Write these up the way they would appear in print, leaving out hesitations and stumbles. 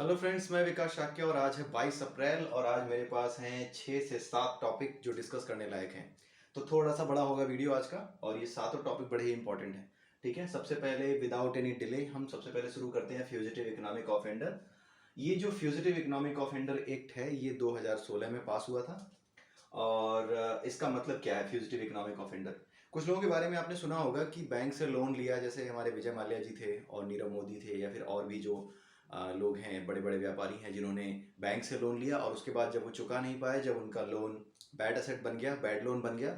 Hello friends, मैं विकास शाक्य और आज है 22 अप्रैल और आज मेरे पास हैं 6 से 7 टॉपिक जो डिस्कस करने लायक हैं। तो थोड़ा सा बड़ा होगा वीडियो आज का और ये सातों टॉपिक बड़े ही इंपॉर्टेंट हैं। ठीक है, सबसे पहले विदाउट एनी डिले हम सबसे पहले शुरू करते हैं फ्यूजिटिव इकोनॉमिक ऑफेंडर। ये जो फ्यूजिटिव इकोनॉमिक ऑफेंडर एक्ट है ये 2016 में पास हुआ था। और इसका मतलब क्या है फ्यूजिटिव इकोनॉमिक ऑफेंडर? कुछ लोगों के बारे में आपने सुना होगा कि बैंक से लोन लिया, जैसे हमारे विजय माल्या जी थे और नीरव मोदी थे या फिर और भी जो लोग हैं, बड़े बड़े व्यापारी हैं जिन्होंने बैंक से लोन लिया और उसके बाद जब वो चुका नहीं पाए, जब उनका लोन बैड एसेट बन गया, बैड लोन बन गया,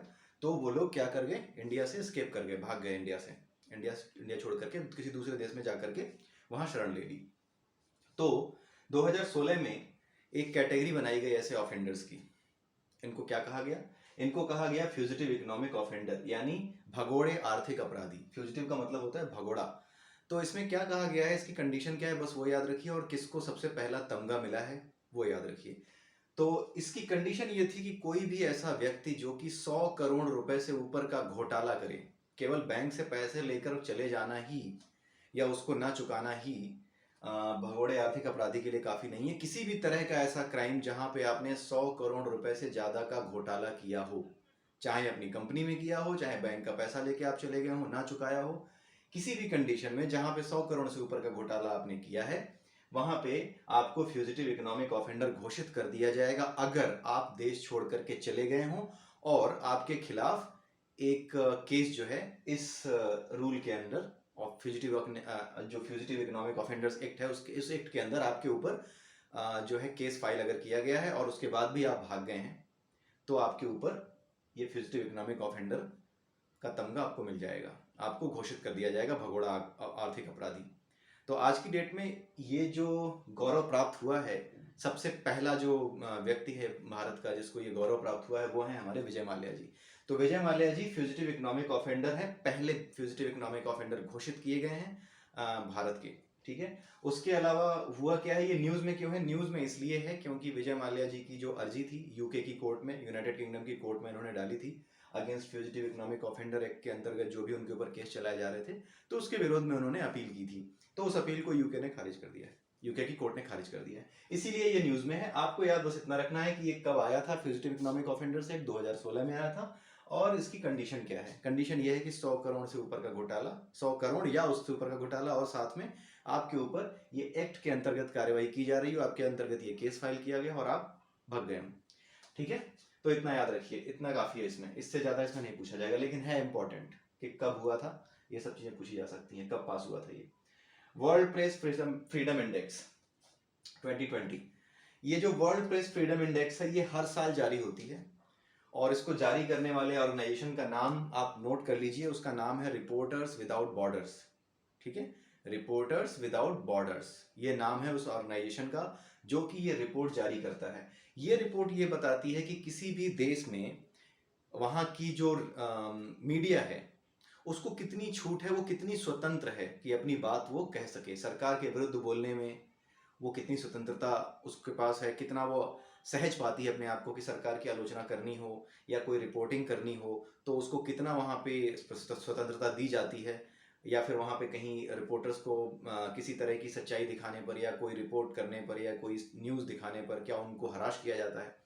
तो वो लोग क्या कर गए, इंडिया से स्केप कर गए, भाग गए इंडिया से। इंडिया छोड़ करके किसी दूसरे देश में जा करके वहाँ शरण ले ली। तो 2016 में एक कैटेगरी बनाई गई ऐसे ऑफेंडर्स की। इनको क्या कहा गया? इनको कहा गया फ्यूजिटिव इकोनॉमिक ऑफेंडर, यानी भगोड़े आर्थिक अपराधी। फ्यूजिटिव का मतलब होता है भगोड़ा। तो इसमें क्या कहा गया है, इसकी कंडीशन क्या है, बस वो याद रखिए, और किसको सबसे पहला तमगा मिला है वो याद रखिए। तो इसकी कंडीशन ये थी कि कोई भी ऐसा व्यक्ति जो कि 100 करोड़ रुपए से ऊपर का घोटाला करे, केवल बैंक से पैसे लेकर चले जाना ही या उसको ना चुकाना ही भगोड़े आर्थिक अपराधी के लिए काफी नहीं है। किसी भी तरह का ऐसा क्राइम जहां पे आपने 100 करोड़ रुपए से ज्यादा का घोटाला किया हो, चाहे अपनी कंपनी में किया हो, चाहे बैंक का पैसा लेके आप चले गए हो, ना चुकाया हो, किसी भी कंडीशन में जहां पे 100 करोड़ से ऊपर का घोटाला आपने किया है, वहां पे आपको फ्यूजिटिव इकोनॉमिक ऑफेंडर घोषित कर दिया जाएगा अगर आप देश छोड़ करके चले गए हों और आपके खिलाफ एक केस जो है इस रूल के अंदर, और फ्यूजिटिव जो फ्यूजिटिव इकोनॉमिक ऑफेंडर्स एक्ट है उसके इस एक्ट के अंदर आपके ऊपर जो है केस फाइल अगर किया गया है और उसके बाद भी आप भाग गए हैं, तो आपके ऊपर ये फ्यूजिटिव इकोनॉमिक ऑफेंडर का तमगा आपको मिल जाएगा, आपको घोषित कर दिया जाएगा भगोड़ा आर्थिक अपराधी। तो आज की डेट में ये जो गौरव प्राप्त हुआ है, सबसे पहला जो व्यक्ति है भारत का जिसको ये गौरव प्राप्त हुआ है वो है हमारे विजय माल्या जी। तो विजय माल्या जी फ्यूजिटिव इकोनॉमिक ऑफेंडर है, पहले फ्यूजिटिव इकोनॉमिक ऑफेंडर घोषित किए गए हैं भारत के। ठीक है, उसके अलावा हुआ क्या है, ये न्यूज में क्यों है? न्यूज में इसलिए है क्योंकि विजय माल्या जी की जो अर्जी थी यूके की कोर्ट में, यूनाइटेड किंगडम की कोर्ट में इन्होंने डाली थी against fugitive economic offender act के अंतर्गत जो भी उनके ऊपर केस चलाए जा रहे थे, तो उसके विरोध में उन्होंने अपील की थी। तो उस अपील को यूके ने खारिज कर दिया है, यूके की कोर्ट ने खारिज कर दिया है, इसीलिए ये न्यूज में है। आपको याद बस इतना रखना है कि ये कब आया था, फ्यूजिटिव इकोनॉमिक ऑफेंडर्स एक्ट 2016 में आया था। और इसकी कंडीशन क्या है? कंडीशन ये है कि 100 करोड़ से ऊपर का घोटाला, 100 करोड़ या उससे ऊपर का घोटाला, और साथ में आपके ऊपर ये एक्ट के अंतर्गत कार्यवाही की जा रही हो, आपके अंतर्गत ये केस फाइल किया गया और आप भग गए हो। ठीक है, तो इतना याद रखिए, इतना काफी है इसमें, इससे ज्यादा इसमें नहीं पूछा जाएगा, लेकिन है इंपॉर्टेंट कि कब हुआ था, ये सब चीजें पूछी जा सकती हैं, कब पास हुआ था ये। वर्ल्ड प्रेस फ्रीडम इंडेक्स 2020, ये जो वर्ल्ड प्रेस फ्रीडम इंडेक्स है ये हर साल जारी होती है और इसको जारी करने वाले ऑर्गेनाइजेशन का नाम आप नोट कर लीजिए, उसका नाम है रिपोर्टर्स विदाउट बॉर्डर्स। ठीक है, रिपोर्टर्स विदाउट बॉर्डर्स ये नाम है उस ऑर्गेनाइजेशन का जो कि ये रिपोर्ट जारी करता है। ये रिपोर्ट ये बताती है कि किसी भी देश में वहाँ की जो मीडिया है उसको कितनी छूट है, वो कितनी स्वतंत्र है कि अपनी बात वो कह सके, सरकार के विरुद्ध बोलने में वो कितनी स्वतंत्रता उसके पास है, कितना वो सहज पाती है अपने आप को कि सरकार की आलोचना करनी हो या कोई रिपोर्टिंग करनी हो तो उसको कितना वहाँ पे स्वतंत्रता दी जाती है, या फिर वहाँ पे कहीं रिपोर्टर्स को किसी तरह की सच्चाई दिखाने पर या कोई रिपोर्ट करने पर या कोई न्यूज़ दिखाने पर क्या उनको हराश किया जाता है।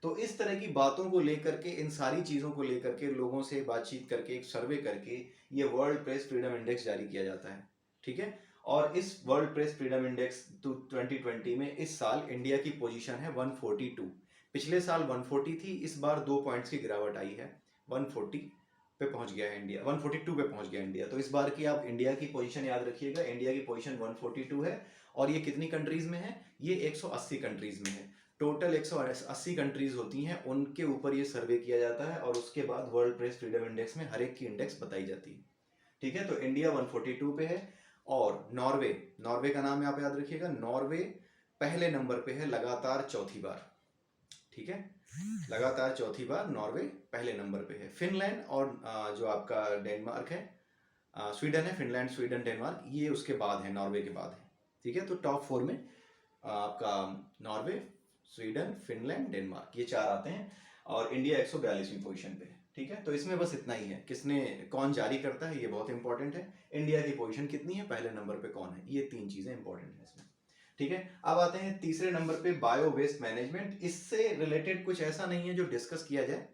तो इस तरह की बातों को लेकर के, इन सारी चीज़ों को लेकर के लोगों से बातचीत करके, एक सर्वे करके ये वर्ल्ड प्रेस फ्रीडम इंडेक्स जारी किया जाता है। ठीक है, और इस वर्ल्ड प्रेस फ्रीडम इंडेक्स 2020 में इस साल इंडिया की पोजीशन है 142। पिछले साल 140 थी, इस बार 2 पॉइंट्स की गिरावट आई है, 140 पे पहुंच गया है इंडिया, 142 पे पहुंच गया इंडिया। तो इस बार की आप इंडिया की पोजीशन याद रखिएगा, इंडिया की पोजीशन 142 है और ये कितनी कंट्रीज में है? ये 180 कंट्रीज में है। टोटल 180 कंट्रीज होती हैं, उनके ऊपर ये सर्वे किया जाता है और उसके बाद वर्ल्ड प्रेस फ्रीडम इंडेक्स में हर एक की इंडेक्स बताई जाती है। ठीक है, तो इंडिया 142 पे है और नॉर्वे, नॉर्वे का नाम आप याद रखिएगा, नॉर्वे पहले नंबर पे है लगातार चौथी बार। ठीक है, लगातार चौथी बार नॉर्वे पहले नंबर पे है। फिनलैंड और जो आपका डेनमार्क है, स्वीडन है, फिनलैंड, स्वीडन, डेनमार्क, ये उसके बाद है, नॉर्वे के बाद है। ठीक है, तो टॉप 4 में आपका नॉर्वे, स्वीडन, फिनलैंड, डेनमार्क, ये 4 आते हैं और इंडिया 142वीं पोजीशन पे है। ठीक है, तो इसमें बस इतना ही है, किसने, कौन जारी करता है ये बहुत इंपॉर्टेंट है, इंडिया की पोजीशन कितनी है, पहले नंबर पे कौन है, ये 3 चीजें इंपॉर्टेंट है इसमें। ठीक है, अब आते हैं तीसरे नंबर पे बायो वेस्ट मैनेजमेंट। इससे रिलेटेड कुछ ऐसा नहीं है जो डिस्कस किया जाए,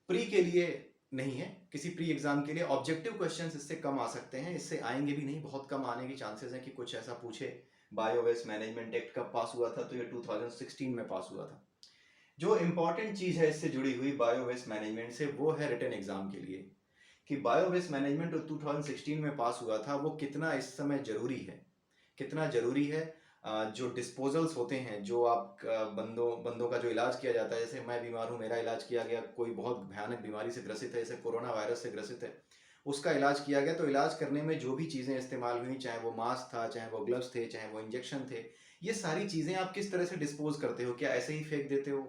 प्री के लिए नहीं है, किसी प्री एग्जाम के लिए ऑब्जेक्टिव क्वेश्चंस इससे कम आ सकते हैं, इससे आएंगे भी नहीं, बहुत कम आने की चांसेस हैं कि कुछ ऐसा पूछे। बायो वेस्ट मैनेजमेंट एक्ट कब पास हुआ था, तो ये 2016 में पास हुआ था। जो इंपॉर्टेंट चीज है इससे जुड़ी हुई बायो वेस्ट मैनेजमेंट से, वो है रिटन एग्जाम के लिए, कि बायो वेस्ट मैनेजमेंट 2016 में पास हुआ था, वो कितना इस समय जरूरी है, कितना जरूरी है। जो डिस्पोजल्स होते हैं, जो आप बंदों का जो इलाज किया जाता है, जैसे मैं बीमार हूँ, मेरा इलाज किया गया, कोई बहुत भयानक बीमारी से ग्रसित है, जैसे कोरोना वायरस से ग्रसित है, उसका इलाज किया गया, तो इलाज करने में जो भी चीज़ें इस्तेमाल हुई, चाहे वो मास्क था, चाहे वो ग्लव्स थे, चाहे वो इंजेक्शन थे, ये सारी चीज़ें आप किस तरह से डिस्पोज करते हो? क्या ऐसे ही फेंक देते हो?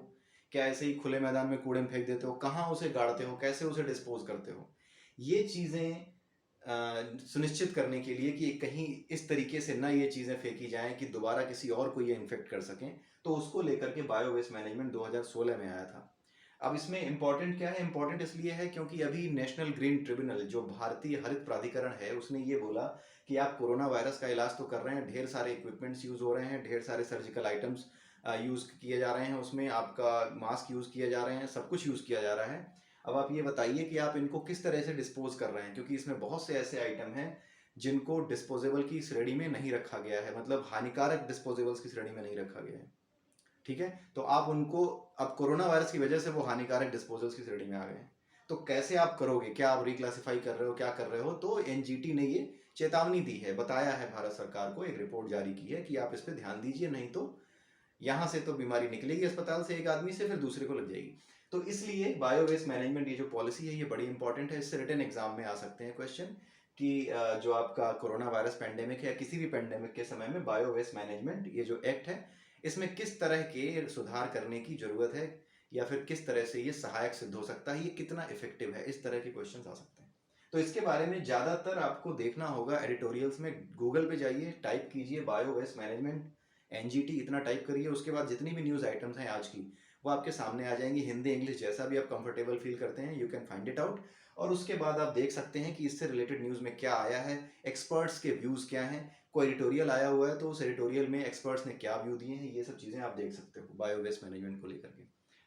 क्या ऐसे ही खुले मैदान में कूड़े में फेंक देते हो? कहाँ उसे गाड़ते हो? कैसे उसे डिस्पोज करते हो? ये चीज़ें सुनिश्चित करने के लिए कि कहीं इस तरीके से ना ये चीज़ें फेंकी जाएं कि दोबारा किसी और को ये इन्फेक्ट कर सकें, तो उसको लेकर के बायो वेस्ट मैनेजमेंट 2016 में आया था। अब इसमें इम्पॉर्टेंट क्या है? इम्पॉर्टेंट इसलिए है क्योंकि अभी नेशनल ग्रीन ट्रिब्यूनल, जो भारतीय हरित प्राधिकरण है, उसने ये बोला कि आप कोरोना वायरस का इलाज तो कर रहे हैं, ढेर सारे इक्विपमेंट्स यूज़ हो रहे हैं, ढेर सारे सर्जिकल आइटम्स यूज़ किए जा रहे हैं, उसमें आपका मास्क यूज़ किए जा रहे हैं, सब कुछ यूज़ किया जा रहा है। अब आप ये बताइए कि आप इनको किस तरह से डिस्पोज कर रहे हैं, क्योंकि इसमें बहुत से ऐसे आइटम हैं जिनको डिस्पोजेबल की श्रेणी में नहीं रखा गया है, मतलब हानिकारक डिस्पोजेबल्स की श्रेणी में नहीं रखा गया है। ठीक है, तो आप उनको, अब कोरोना वायरस की वजह से वो हानिकारक डिस्पोजल्स की श्रेणी में आ गए हैं, तो कैसे आप करोगे? क्या आप रिक्लासिफाई कर रहे हो, क्या कर रहे हो? तो एनजीटी ने ये चेतावनी दी है, बताया है भारत सरकार को, एक रिपोर्ट जारी की है कि आप इस पर ध्यान दीजिए, नहीं तो यहाँ से तो बीमारी निकलेगी अस्पताल से एक आदमी से, फिर दूसरे को लग जाएगी। तो इसलिए बायो वेस्ट मैनेजमेंट, ये जो पॉलिसी है, ये बड़ी इंपॉर्टेंट है। इससे रिटन एग्जाम में आ सकते हैं क्वेश्चन कि जो आपका कोरोना वायरस पेंडेमिक है या किसी भी पेंडेमिक के समय में बायो वेस्ट मैनेजमेंट, ये जो एक्ट है, इसमें किस तरह के सुधार करने की जरूरत है, या फिर किस तरह से ये सहायक सिद्ध हो सकता है, ये कितना इफेक्टिव है, इस तरह के क्वेश्चन आ सकते हैं। तो इसके बारे में ज़्यादातर आपको देखना होगा एडिटोरियल्स में। गूगल पे जाइए, टाइप कीजिए बायो वेस्ट मैनेजमेंट एनजीटी, इतना टाइप करिए, उसके बाद जितनी भी न्यूज़ आइटम्स हैं आज की, वो आपके सामने आ जाएंगी, हिंदी इंग्लिश जैसा भी आप कंफर्टेबल फील करते हैं, you can find it out. और उसके बाद आप देख सकते हैं कि इससे रिलेटेड न्यूज़ में क्या आया है, एक्सपर्ट्स के व्यूज़ क्या हैं, कोई एडिटोरियल आया हुआ है तो उस एडिटोरियल में एक्सपर्ट्स ने क्या व्यू दिए हैं, ये सब चीज़ें आप देख सकते हो बायो वेस्ट मैनेजमेंट को लेकर के।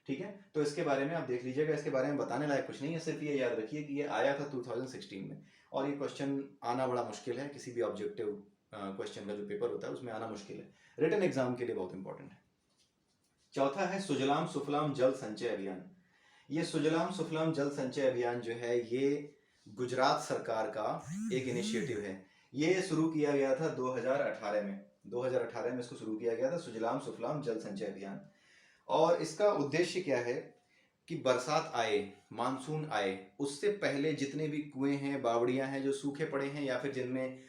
ठीक है, तो इसके बारे में आप देख लीजिएगा, इसके बारे में बताने लायक कुछ नहीं है, सिर्फ ये याद रखिए कि ये आया था 2016 में, और ये क्वेश्चन आना बड़ा मुश्किल है, किसी भी ऑब्जेक्टिव क्वेश्चन का जो पेपर होता है उसमें आना मुश्किल है, रिटन एग्जाम के लिए बहुत इंपॉर्टेंट है। चौथा है सुजलाम सुफलाम जल संचय अभियान। ये सुजलाम सुफलाम जल संचय अभियान जो है, ये गुजरात सरकार का एक इनिशिएटिव है। ये शुरू किया गया था 2018 में, 2018 में इसको शुरू किया गया था, सुजलाम सुफलाम जल संचय अभियान। और इसका उद्देश्य क्या है कि बरसात आए, मानसून आए, उससे पहले जितने भी कुएं हैं, बावड़ियां हैं जो सूखे पड़े हैं, या फिर जिनमें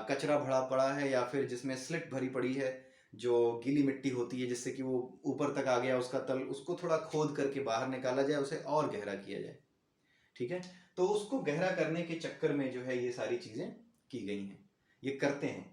कचरा भरा पड़ा है, या फिर जिसमें स्लिट भरी पड़ी है, जो गीली मिट्टी होती है जिससे कि वो ऊपर तक आ गया उसका तल, उसको थोड़ा खोद करके बाहर निकाला जाए, उसे और गहरा किया जाए। ठीक है, तो उसको गहरा करने के चक्कर में जो है ये सारी चीज़ें की गई हैं, ये करते हैं।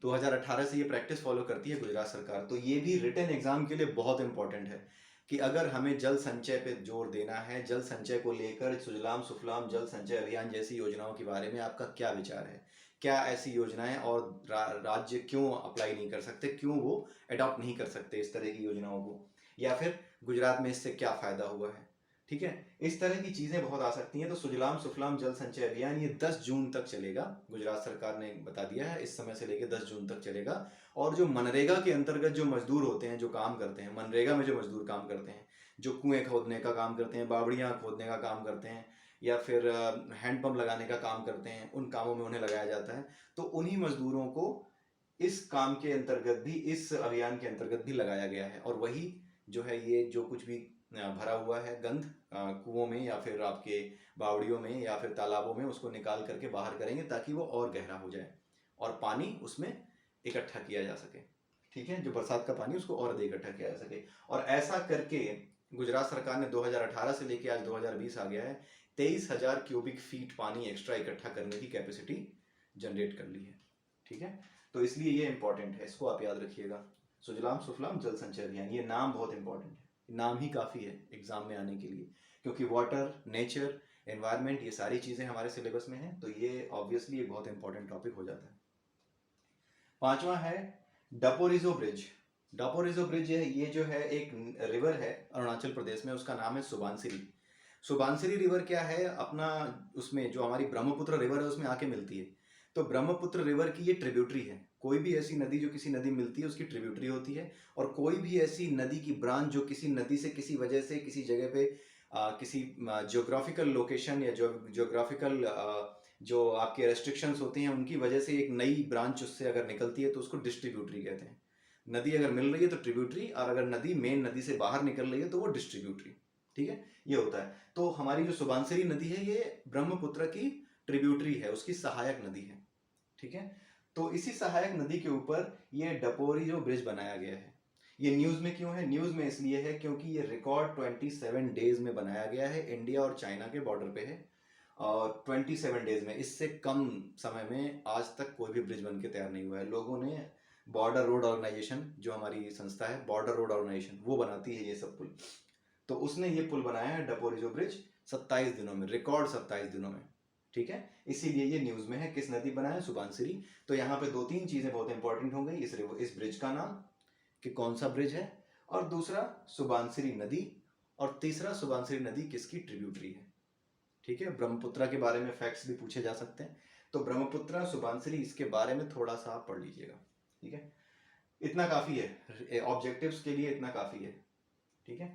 2018 से ये प्रैक्टिस फॉलो करती है गुजरात सरकार। तो ये भी रिटन एग्जाम के लिए बहुत इंपॉर्टेंट है कि अगर हमें जल संचय पे जोर देना है, जल संचय को लेकर सुजलाम सुफलाम जल संचय अभियान जैसी योजनाओं के बारे में आपका क्या विचार है? क्या ऐसी योजनाएं और राज्य क्यों अप्लाई नहीं कर सकते, क्यों वो अडॉप्ट नहीं कर सकते इस तरह की योजनाओं को, या फिर गुजरात में इससे क्या फायदा हुआ है? ठीक है, इस तरह की चीजें बहुत आ सकती हैं। तो सुजलाम सुफलाम जल संचय अभियान ये 10 जून तक चलेगा, गुजरात सरकार ने बता दिया है, इस समय से लेकर 10 जून तक चलेगा। और जो मनरेगा के अंतर्गत जो मजदूर होते हैं, जो काम करते हैं मनरेगा में, जो मजदूर काम करते हैं, जो कुएं खोदने का काम करते हैं, बावड़ियां खोदने का काम करते हैं, या फिर हैंडपंप लगाने का काम करते हैं, उन कामों में उन्हें लगाया जाता है। तो उन्हीं मजदूरों को इस काम के अंतर्गत भी, इस अभियान के अंतर्गत भी लगाया गया है। और वही जो है, ये जो कुछ भी भरा हुआ है गंद कुओं में या फिर आपके बावड़ियों में या फिर तालाबों में, उसको निकाल करके बाहर करेंगे ताकि वो और गहरा हो जाए और पानी उसमें इकट्ठा किया जा सके। ठीक है, जो बरसात का पानी उसको और अधिक इकट्ठा किया जा सके। और ऐसा करके गुजरात सरकार ने 2018 से लेके आज 2020 आ गया है, 23,000 क्यूबिक फीट पानी एक्स्ट्रा इकट्ठा करने की कैपेसिटी जनरेट कर ली है। ठीक है, तो इसलिए ये इंपॉर्टेंट है, इसको आप याद रखिएगा, सुजलाम सुफलाम जल संचय अभियान। ये नाम बहुत इंपॉर्टेंट है, नाम ही काफ़ी है एग्जाम में आने के लिए, क्योंकि वाटर, नेचर, एनवायरनमेंट, ये सारी चीज़ें हमारे सिलेबस में हैं, तो ये ऑब्वियसली एक बहुत इंपॉर्टेंट टॉपिक हो जाता है। पांचवा है डपोरिजो ब्रिज। डपोरिजो ब्रिज है, ये जो है एक रिवर है अरुणाचल प्रदेश में, उसका नाम है सुबानसिरी। सुबानसिरी रिवर क्या है अपना, उसमें जो हमारी ब्रह्मपुत्र रिवर है उसमें आके मिलती है। तो ब्रह्मपुत्र रिवर की ये ट्रिब्यूटरी है। कोई भी ऐसी नदी जो किसी नदी मिलती है उसकी ट्रिब्यूटरी होती है। और कोई भी ऐसी नदी की ब्रांच जो किसी नदी से किसी वजह से किसी जगह पे किसी जियोग्राफिकल लोकेशन या जियोग्राफिकल जो आपके रेस्ट्रिक्शंस होती हैं उनकी वजह से एक नई ब्रांच उससे अगर निकलती है तो उसको डिस्ट्रीब्यूटरी कहते हैं। नदी अगर मिल रही है तो ट्रिब्यूटरी, और अगर नदी मेन नदी से बाहर निकल रही है तो वो डिस्ट्रीब्यूटरी। ठीक है, ये होता है। तो हमारी जो सुबानसिरी नदी है ये ब्रह्मपुत्र की ट्रिब्यूटरी है, उसकी सहायक नदी है। ठीक है, तो इसी सहायक नदी के ऊपर ये डपोरी जो ब्रिज बनाया गया है। ये न्यूज में क्यों है? न्यूज में इसलिए है क्योंकि ये रिकॉर्ड 27 डेज में बनाया गया है, इंडिया और चाइना के बॉर्डर पे है। और 27 डेज में, इससे कम समय में आज तक कोई भी ब्रिज बन के तैयार नहीं हुआ है। लोगों ने बॉर्डर रोड ऑर्गेनाइजेशन, जो हमारी संस्था है बॉर्डर रोड ऑर्गेनाइजेशन, वो बनाती है ये सब पुल, तो उसने ये पुल बनाया है डपोरिजो ब्रिज 27 दिनों में, रिकॉर्ड 27 दिनों में। ठीक है, इसीलिए ये न्यूज में है। किस नदी बनाया? सुबानसिरी। तो यहाँ पे दो तीन चीजें बहुत इंपॉर्टेंट हो गई, इस ब्रिज का नाम कि कौन सा ब्रिज है, और दूसरा सुबानसिरी नदी, और तीसरा सुबानसिरी नदी किसकी ट्रिब्यूटरी है। ठीक है, ब्रह्मपुत्रा के बारे में फैक्ट्स भी पूछे जा सकते हैं, तो ब्रह्मपुत्रा सुबानसिरी इसके बारे में थोड़ा सा आप पढ़ लीजिएगा। ठीक है, इतना काफी है ऑब्जेक्टिव्स के लिए, इतना काफी है। ठीक है,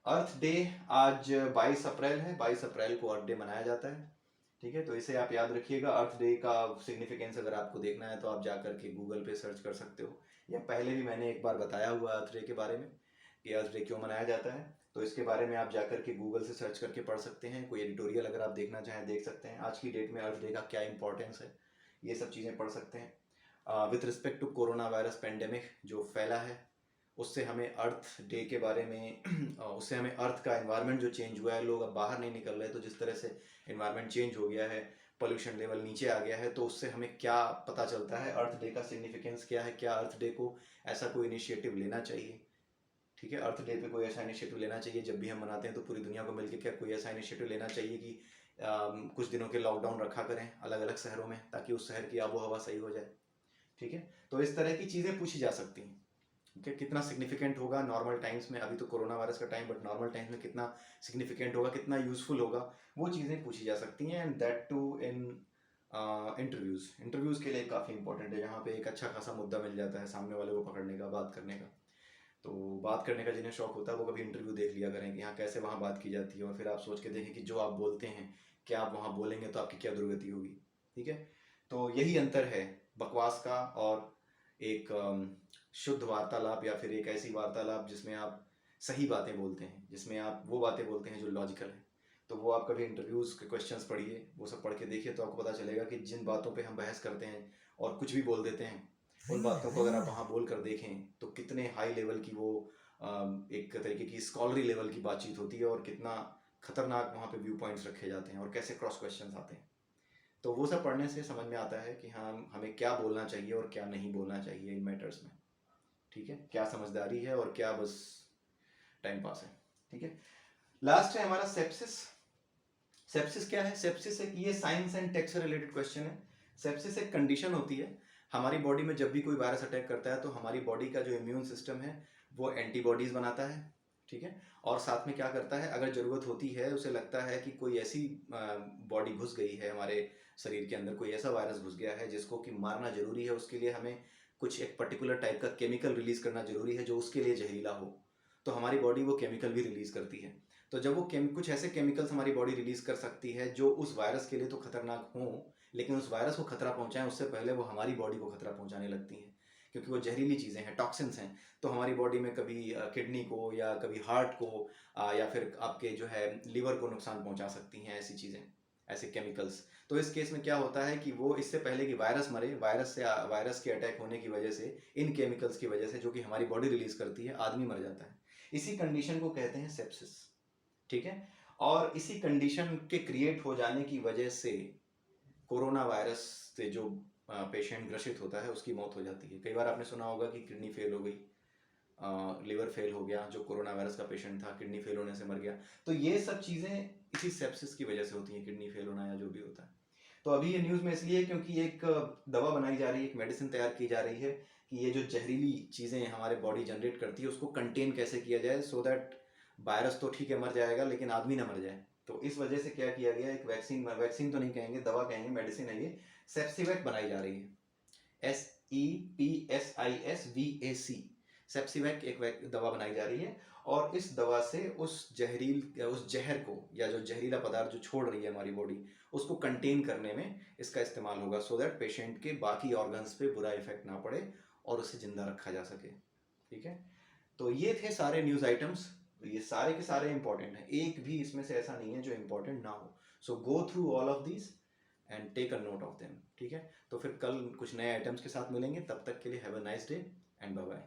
अर्थ डे आज 22 अप्रैल है, 22 अप्रैल को अर्थ डे मनाया जाता है। ठीक है, तो इसे आप याद रखिएगा। अर्थ डे का सिग्निफिकेंस अगर आपको देखना है तो आप जा करके गूगल पे सर्च कर सकते हो, या पहले भी मैंने एक बार बताया हुआ अर्थ डे के बारे में कि अर्थ डे क्यों मनाया जाता है। तो इसके बारे में आप जा करके गूगल से सर्च करके पढ़ सकते हैं। कोई एडिटोरियल अगर आप देखना चाहें देख सकते हैं, आज की डेट में अर्थ डे का क्या इंपॉर्टेंस है, ये सब चीज़ें पढ़ सकते हैं। With respect to corona virus pandemic जो फैला है, उससे हमें अर्थ डे के बारे में उससे हमें अर्थ का एनवायरनमेंट जो चेंज हुआ है, लोग अब बाहर नहीं निकल रहे, तो जिस तरह से एनवायरनमेंट चेंज हो गया है, पोल्यूशन लेवल नीचे आ गया है, तो उससे हमें क्या पता चलता है, अर्थ डे का सिग्निफिकेंस क्या है, क्या अर्थ डे को ऐसा कोई इनिशिएटिव लेना चाहिए। ठीक है, अर्थ डे पे कोई ऐसा इनिशिएटिव लेना चाहिए, जब भी हम मनाते हैं तो पूरी दुनिया को मिलकर क्या कोई ऐसा इनिशिएटिव लेना चाहिए कि कुछ दिनों के लॉकडाउन रखा करें अलग अलग शहरों में, ताकि उस शहर की आबो हवा सही हो जाए। ठीक है, तो इस तरह की चीज़ें पूछी जा सकती हैं। कि कितना सिग्निफिकेंट होगा नॉर्मल टाइम्स में, अभी तो कोरोना वायरस का टाइम, बट नॉर्मल टाइम्स में कितना सिग्निफिकेंट होगा, कितना यूजफुल होगा, वो चीज़ें पूछी जा सकती हैं। And that too in interviews के लिए काफ़ी इंपॉर्टेंट है, जहाँ पे एक अच्छा खासा मुद्दा मिल जाता है सामने वाले को पकड़ने का, बात करने का। तो बात करने का जिन्हें शौक होता है वो कभी इंटरव्यू देख लिया करें कि हाँ कैसे वहाँ बात की जाती है, और फिर आप सोच के देखें कि जो आप बोलते हैं क्या आप वहाँ बोलेंगे तो आपकी क्या दुर्गति होगी। ठीक है, तो यही अंतर है बकवास का और एक शुद्ध वार्तालाप, या फिर एक ऐसी वार्तालाप जिसमें आप सही बातें बोलते हैं, जिसमें आप वो बातें बोलते हैं जो लॉजिकल है। तो वो आप कभी इंटरव्यूज़ के क्वेश्चंस पढ़िए, वो सब पढ़ के देखिए, तो आपको पता चलेगा कि जिन बातों पे हम बहस करते हैं और कुछ भी बोल देते हैं, उन बातों को अगर आप वहाँ बोल कर देखें तो कितने हाई लेवल की वो एक तरीके की स्कॉलरी लेवल की बातचीत होती है, और कितना खतरनाक वहाँ पे व्यू पॉइंट्स रखे जाते हैं, और कैसे क्रॉस क्वेश्चंस आते हैं। तो वो सब पढ़ने से समझ में आता है कि हाँ हमें क्या बोलना चाहिए और क्या नहीं बोलना चाहिए इन मैटर्स में। ठीक है, क्या समझदारी है और क्या बस टाइम पास है। ठीक है, लास्ट है हमारा सेप्सिस। सेप्सिस क्या है? सेप्सिस एक, ये साइंस एंड टेक से रिलेटेड क्वेश्चन है। सेप्सिस एक कंडीशन होती है हमारी बॉडी में, जब भी कोई वायरस अटैक करता है तो हमारी बॉडी का जो इम्यून सिस्टम है वो एंटीबॉडीज बनाता है। ठीक है, और साथ में क्या करता है, अगर ज़रूरत होती है, उसे लगता है कि कोई ऐसी बॉडी घुस गई है हमारे शरीर के अंदर, कोई ऐसा वायरस घुस गया है जिसको कि मारना जरूरी है, उसके लिए हमें कुछ एक पर्टिकुलर टाइप का केमिकल रिलीज करना जरूरी है जो उसके लिए जहरीला हो, तो हमारी बॉडी वो केमिकल भी रिलीज करती है। तो जब वो कुछ ऐसे केमिकल्स हमारी बॉडी रिलीज कर सकती है जो उस वायरस के लिए तो खतरनाक हों, लेकिन उस वायरस को खतरा पहुंचाएं उससे पहले वो हमारी बॉडी को खतरा पहुंचाने लगती हैं, क्योंकि वो जहरीली चीज़ें हैं, टॉक्सिन्स हैं। तो हमारी बॉडी में कभी किडनी को या कभी हार्ट को या फिर आपके जो है लिवर को नुकसान पहुंचा सकती हैं ऐसी चीज़ें, ऐसे केमिकल्स। तो इस केस में क्या होता है कि वो इससे पहले कि वायरस मरे, वायरस के अटैक होने की वजह से, इन केमिकल्स की वजह से जो कि हमारी बॉडी रिलीज करती है, आदमी मर जाता है। इसी कंडीशन को कहते हैं सेप्सिस। ठीक है, और इसी कंडीशन के क्रिएट हो जाने की वजह से कोरोना वायरस से जो पेशेंट ग्रसित होता है उसकी मौत हो जाती है। कई बार आपने सुना होगा कि किडनी फेल हो गई, लिवर फेल हो गया, जो कोरोना वायरस का पेशेंट था किडनी फेल होने से मर गया। तो ये सब चीज़ें इसी सेप्सिस की वजह से होती हैं, किडनी फेल होना या जो भी होता है। तो अभी ये न्यूज़ में इसलिए है क्योंकि एक दवा बनाई जा रही है, एक मेडिसिन तैयार की जा रही है कि ये जो जहरीली चीज़ें हमारे बॉडी जनरेट करती है उसको कंटेन कैसे किया जाए, सो दैट वायरस तो ठीक है मर जाएगा लेकिन आदमी ना मर जाए। तो इस वजह से क्या किया गया, एक वैक्सीन, वैक्सीन तो नहीं कहेंगे, दवा कहेंगे, मेडिसिन है ये, सेप्सिवैक बनाई जा रही है। SEPSISVAC, सेप्सिवैक एक दवा बनाई जा रही है। और इस दवा से उस उस जहर को, या जो जहरीला पदार्थ जो छोड़ रही है हमारी बॉडी, उसको कंटेन करने में इसका इस्तेमाल होगा, सो दैट पेशेंट के बाकी ऑर्गन्स पे बुरा इफेक्ट ना पड़े और उसे जिंदा रखा जा सके। ठीक है, तो ये थे सारे न्यूज़ आइटम्स। ये सारे के सारे इंपॉर्टेंट हैं, एक भी इसमें से ऐसा नहीं है जो इंपॉर्टेंट ना हो। So go through all of these and take a note of them. ठीक है, तो फिर कल कुछ नए आइटम्स के साथ मिलेंगे, तब तक के लिए have a nice day and bye bye.